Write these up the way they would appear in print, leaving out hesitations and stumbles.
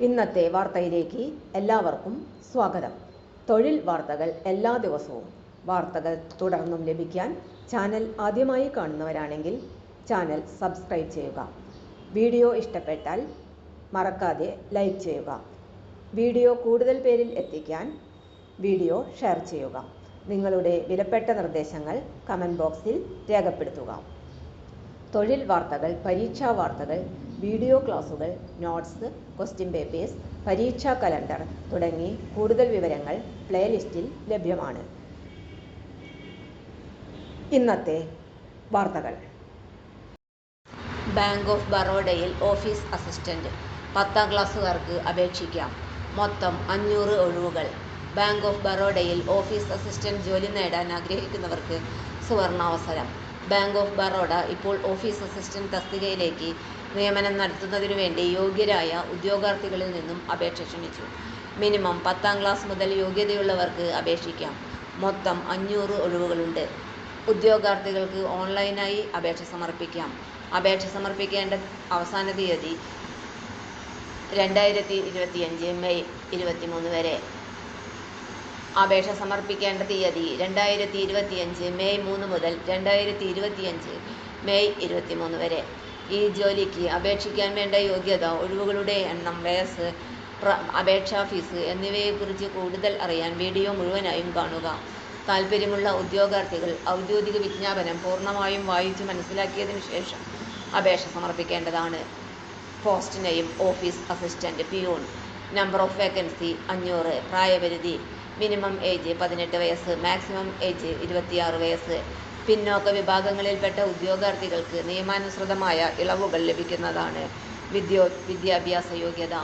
ഇന്നത്തെ വാർത്തയിലേക്ക് എല്ലാവർക്കും സ്വാഗതം. തൊഴിൽ വാർത്തകൾ എല്ലാ ദിവസവും വാർത്തകൾ തുടർന്നും ലഭിക്കാൻ ചാനൽ ആദ്യമായി കാണുന്നവരാണെങ്കിൽ ചാനൽ സബ്സ്ക്രൈബ് ചെയ്യുക. വീഡിയോ ഇഷ്ടപ്പെട്ടാൽ മറക്കാതെ ലൈക്ക് ചെയ്യുക. വീഡിയോ കൂടുതൽ പേരിൽ എത്തിക്കാൻ വീഡിയോ ഷെയർ ചെയ്യുക. നിങ്ങളുടെ വിലപ്പെട്ട നിർദ്ദേശങ്ങൾ കമൻറ്റ് ബോക്സിൽ രേഖപ്പെടുത്തുക. തൊഴിൽ വാർത്തകൾ, പരീക്ഷാ വാർത്തകൾ, വീഡിയോ ക്ലാസുകൾ, നോട്ട്സ്, ക്വസ്റ്റ്യൻ പേപ്പേഴ്സ്, പരീക്ഷാ കലണ്ടർ തുടങ്ങി കൂടുതൽ വിവരങ്ങൾ പ്ലേലിസ്റ്റിൽ ലഭ്യമാണ്. ഇന്നത്തെ വാർത്തകൾ. ബാങ്ക് ഓഫ് ബറോഡയിൽ ഓഫീസ് അസിസ്റ്റന്റ് 10ാം ക്ലാസ്സുകാർക്ക് അപേക്ഷിക്കാം. മൊത്തം 500 ഒഴിവുകൾ. ബാങ്ക് ഓഫ് ബറോഡയിൽ ഓഫീസ് അസിസ്റ്റന്റ് ജോലി നേടാൻ ആഗ്രഹിക്കുന്നവർക്ക് സുവർണാവസരം. ബാങ്ക് ഓഫ് ബറോഡ ഇപ്പോൾ ഓഫീസ് അസിസ്റ്റന്റ് തസ്തികയിലേക്ക് നിയമനം നടത്തുന്നതിനു വേണ്ടി യോഗ്യരായ ഉദ്യോഗാർത്ഥികളിൽ നിന്നും അപേക്ഷ ക്ഷണിച്ചു. മിനിമം 10ാം ക്ലാസ് മുതൽ യോഗ്യതയുള്ളവർക്ക് അപേക്ഷിക്കാം. മൊത്തം 500 ഒഴിവുകളുണ്ട്. ഉദ്യോഗാർത്ഥികൾക്ക് ഓൺലൈനായി അപേക്ഷ സമർപ്പിക്കാം. അപേക്ഷ സമർപ്പിക്കേണ്ട അവസാന തീയതി 2025 മെയ് 23 വരെ. അപേക്ഷ സമർപ്പിക്കേണ്ട തീയതി 2025 മെയ് 3 മുതൽ 2025 മെയ് 23 വരെ. ഈ ജോലിക്ക് അപേക്ഷിക്കാൻ വേണ്ട യോഗ്യത, ഒഴിവുകളുടെ എണ്ണം, വയസ്സ്, അപേക്ഷാ ഫീസ് എന്നിവയെക്കുറിച്ച് കൂടുതൽ അറിയാൻ വീഡിയോ മുഴുവനായും കാണുക. താൽപ്പര്യമുള്ള ഉദ്യോഗാർത്ഥികൾ ഔദ്യോഗിക വിജ്ഞാപനം പൂർണ്ണമായും വായിച്ചു മനസ്സിലാക്കിയതിനു ശേഷം അപേക്ഷ സമർപ്പിക്കേണ്ടതാണ്. Post name office assistant peon. Number of vacancy 500. പ്രായപരിധി മിനിമം ഏജ് 18 വയസ്സ്, മാക്സിമം ഏജ് 26 വയസ്സ്. പിന്നോക്ക വിഭാഗങ്ങളിൽപ്പെട്ട ഉദ്യോഗാർത്ഥികൾക്ക് നിയമാനുസൃതമായ ഇളവുകൾ ലഭിക്കുന്നതാണ്. വിദ്യാഭ്യാസ യോഗ്യത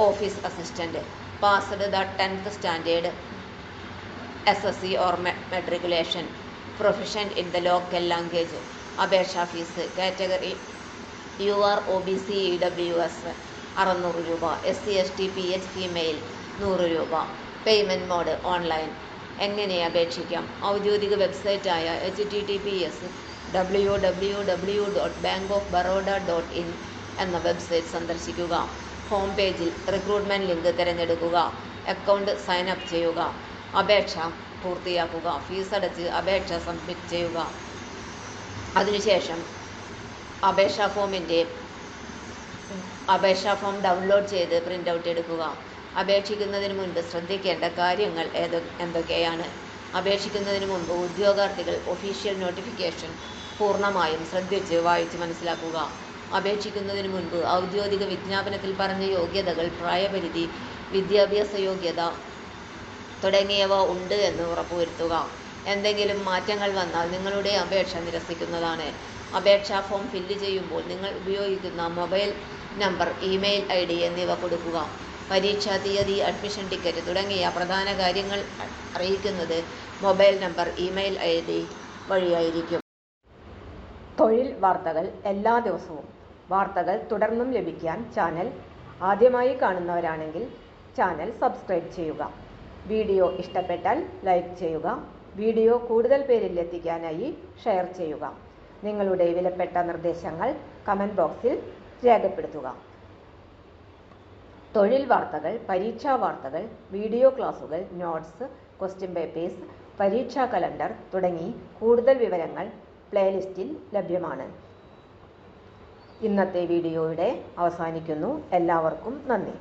office assistant passed the 10th standard, SSC or matriculation, proficient in the local language. അപേക്ഷാ fees category UR OBC EWS 600 രൂപ, SC ST PH ഫീമെയിൽ 100 രൂപ. Payment mode online. എങ്ങനെ അപേക്ഷിക്കാം? ഔദ്യോഗിക വെബ്സൈറ്റായ https://www.bankofbaroda.in എന്ന വെബ്സൈറ്റ് സന്ദർശിക്കുക. ഹോം പേജിൽ റിക്രൂട്ട്മെൻറ്റ് ലിങ്ക് തിരഞ്ഞെടുക്കുക. അക്കൗണ്ട് സൈൻ അപ്പ് ചെയ്യുക. അപേക്ഷ പൂർത്തിയാക്കുക. ഫീസ് അടച്ച് അപേക്ഷ സബ്മിറ്റ് ചെയ്യുക. അതിനുശേഷം അപേക്ഷാ ഫോം ഡൗൺലോഡ് ചെയ്ത് പ്രിൻ്റ് ഔട്ട് എടുക്കുക. അപേക്ഷിക്കുന്നതിന് മുൻപ് ശ്രദ്ധിക്കേണ്ട കാര്യങ്ങൾ എന്തൊക്കെയാണ്? അപേക്ഷിക്കുന്നതിന് മുൻപ് ഉദ്യോഗാർത്ഥികൾ ഒഫീഷ്യൽ നോട്ടിഫിക്കേഷൻ പൂർണ്ണമായും ശ്രദ്ധിച്ച് വായിച്ച് മനസ്സിലാക്കുക. അപേക്ഷിക്കുന്നതിന് മുൻപ് ഔദ്യോഗിക വിജ്ഞാപനത്തിൽ പറഞ്ഞ യോഗ്യതകൾ, പ്രായപരിധി, വിദ്യാഭ്യാസ യോഗ്യത തുടങ്ങിയവ ഉണ്ട് എന്ന് ഉറപ്പുവരുത്തുക. എന്തെങ്കിലും മാറ്റങ്ങൾ വന്നാൽ നിങ്ങളുടെ അപേക്ഷ നിരസിക്കുന്നതാണ്. അപേക്ഷാ ഫോം ഫില്ല് ചെയ്യുമ്പോൾ നിങ്ങൾ ഉപയോഗിക്കുന്ന മൊബൈൽ നമ്പർ, ഇമെയിൽ ID എന്നിവ കൊടുക്കുക. പരീക്ഷാ തീയതി, അഡ്മിഷൻ ടിക്കറ്റ് തുടങ്ങിയ പ്രധാന കാര്യങ്ങൾ അറിയിക്കുന്നത് മൊബൈൽ നമ്പർ, ഇമെയിൽ ID വഴിയായിരിക്കും. തൊഴിൽ വാർത്തകൾ എല്ലാ ദിവസവും വാർത്തകൾ തുടർന്നും ലഭിക്കാൻ ചാനൽ ആദ്യമായി കാണുന്നവരാണെങ്കിൽ ചാനൽ സബ്സ്ക്രൈബ് ചെയ്യുക. വീഡിയോ ഇഷ്ടപ്പെട്ടാൽ ലൈക്ക് ചെയ്യുക. വീഡിയോ കൂടുതൽ പേരിൽ എത്തിക്കാനായി ഷെയർ ചെയ്യുക. നിങ്ങളുടെ വിലപ്പെട്ട നിർദ്ദേശങ്ങൾ കമൻറ്റ് ബോക്സിൽ രേഖപ്പെടുത്തുക. തൊഴിൽ വാർത്തകൾ, പരീക്ഷാ വാർത്തകൾ, വീഡിയോ ക്ലാസുകൾ, നോട്ട്സ്, ക്വസ്റ്റ്യൻ പേപ്പേഴ്സ്, പരീക്ഷാ കലണ്ടർ തുടങ്ങി കൂടുതൽ വിവരങ്ങൾ പ്ലേലിസ്റ്റിൽ ലഭ്യമാണ്. ഇന്നത്തെ വീഡിയോയുടെ അവസാനിക്കുന്നു. എല്ലാവർക്കും നന്ദി.